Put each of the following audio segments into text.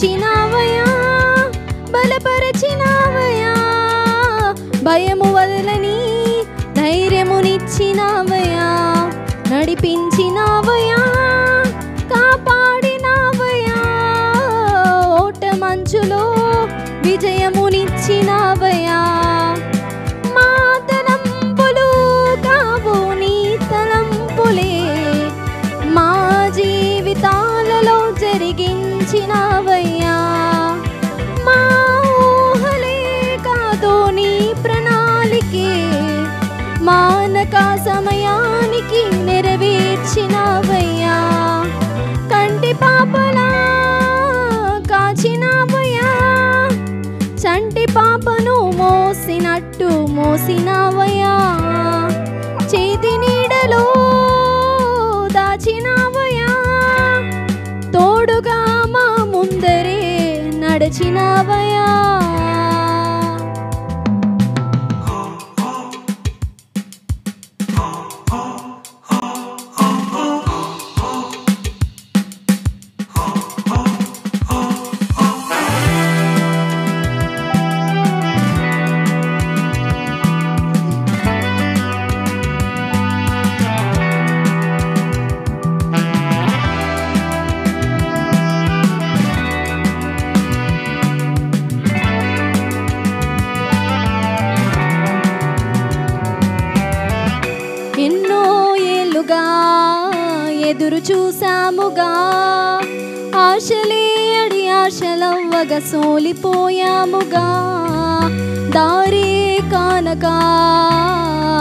పిలిచినావయా బలపరచినావయా భయము వదలని ధైర్యమునిచ్చినావయా నడిపించినావయా కాపాడినావయా ఓట మంచులో విజయమునిచ్చినావయా మా తలంపులు కావు నీ తలంపులే మా జీవితాలలో జరిగించినావయ్యా మా ఊహలే కాదు నీ ప్రణాళికే మానక సమయానికి నెరవేర్చినావయ్యా కంటి పాపలా కాచినావయ్యా చంటి పాపను మోసినట్టు మోసినావయ్యా చేతి నీడలో దాచినావయ్యా తోడుగా మా ముందరే నడిచినావయ్యా ఎన్నో ఏళ్ళుగా ఎదురు చూసాముగా ఆశలే అడి ఆశలవ్వగా సోలిపోయాముగా దారే కానక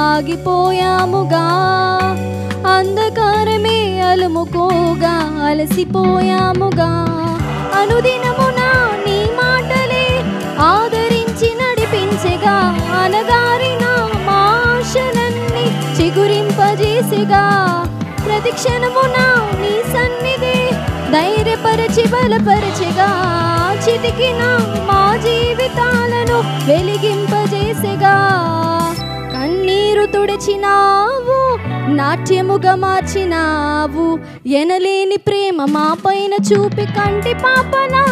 ఆగిపోయాముగా అంధకారమే అలుముకోగా అలసిపోయాముగా అనుదినమున నీ మాటలే ఆదరించి నడిపించగా అనగారిన మా ఆశలన్నీ చిగురింపజేసిగా ప్రతి క్షణమున నీ సన్నిధి ధైర్యపరచి బలపరచగా చితికిన మా జీవితాలను వెలిగింపజేసిగా కన్నీరు తుడిచినావు నాట్యముగా మార్చినావు ఎనలేని ప్రేమ మా పైన చూపి కంటి పాపలా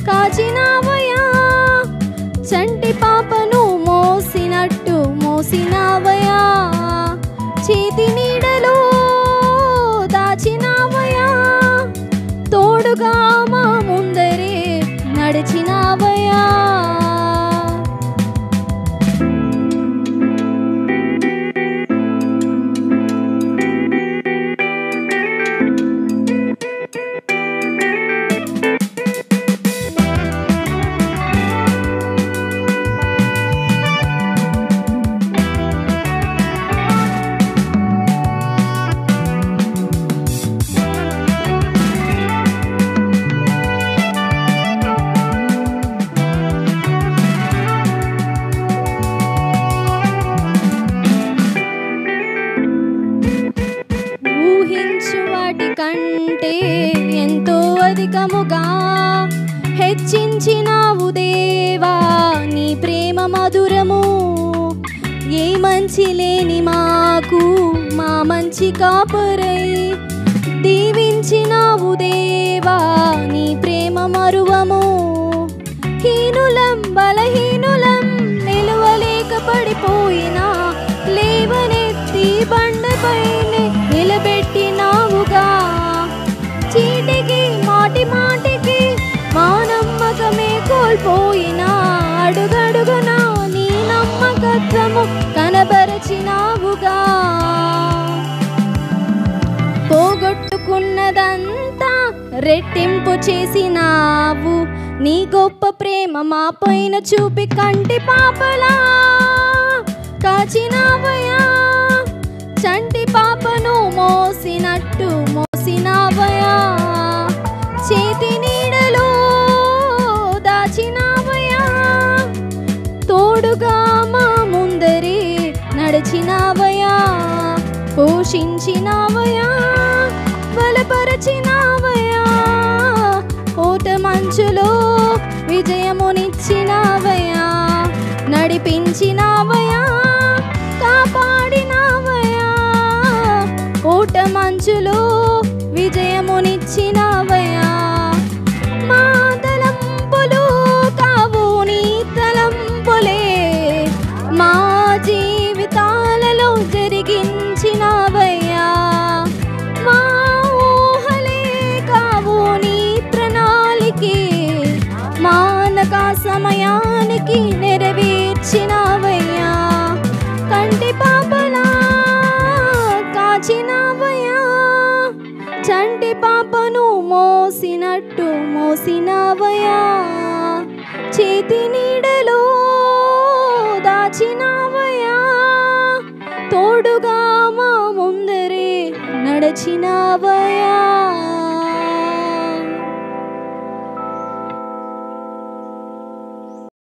కాచినావయా చంటి పాపను మోసినట్టు మోసినావయా చేతి నీడలో దాచినావయా తోడుగా మా ముందరే నడిచినావయా కంటే ఎంతో అధికముగా హెచ్చించినావు దేవా నీ ప్రేమ మధురము ఏ మంచి లేని మాకు మా మంచి కాపరై దీవించినావు దేవా నీ ప్రేమ మరువము హీనులం బలహీనులం నిలవలేక పడిపోయినా లేవనెత్తి బండపైనే నిలబెట్టినావుగా చీటికి మాటి మాటికి మా నమ్మకమే కోల్పోయినా అడుగడుగునా నీ నమ్మకత్వము కనబరచినావుగా పోగొట్టుకున్నదంతా రెట్టింపు చేసినావు నీ గొప్ప ప్రేమ మా పైన చూపి కంటి పాపలా కాచినావయా చంటి పాపను మోసినట్టు మోసినావయా చేతి నీడలో దాచినావయా తోడుగా మా ముందరే నడిచినావయా పోషించినావయా బలపరచినావయా ఓట మంచులో విజయమునిచ్చినావయా నడిపించినావయా కాపాడినావయా ఓట మంచులో విజయమునిచ్చినావయా మా సమయానికి మానక సమయానికి నెరవేర్చినావయ్యా. కంటి పాపలా కాచినావయ్యా, చంటి పాపను మోసినట్టు మోసినావయ్యా. చేతి నీడలో దాచినావయ్యా, తోడుగా మా ముందరే నడచినావయ్యా.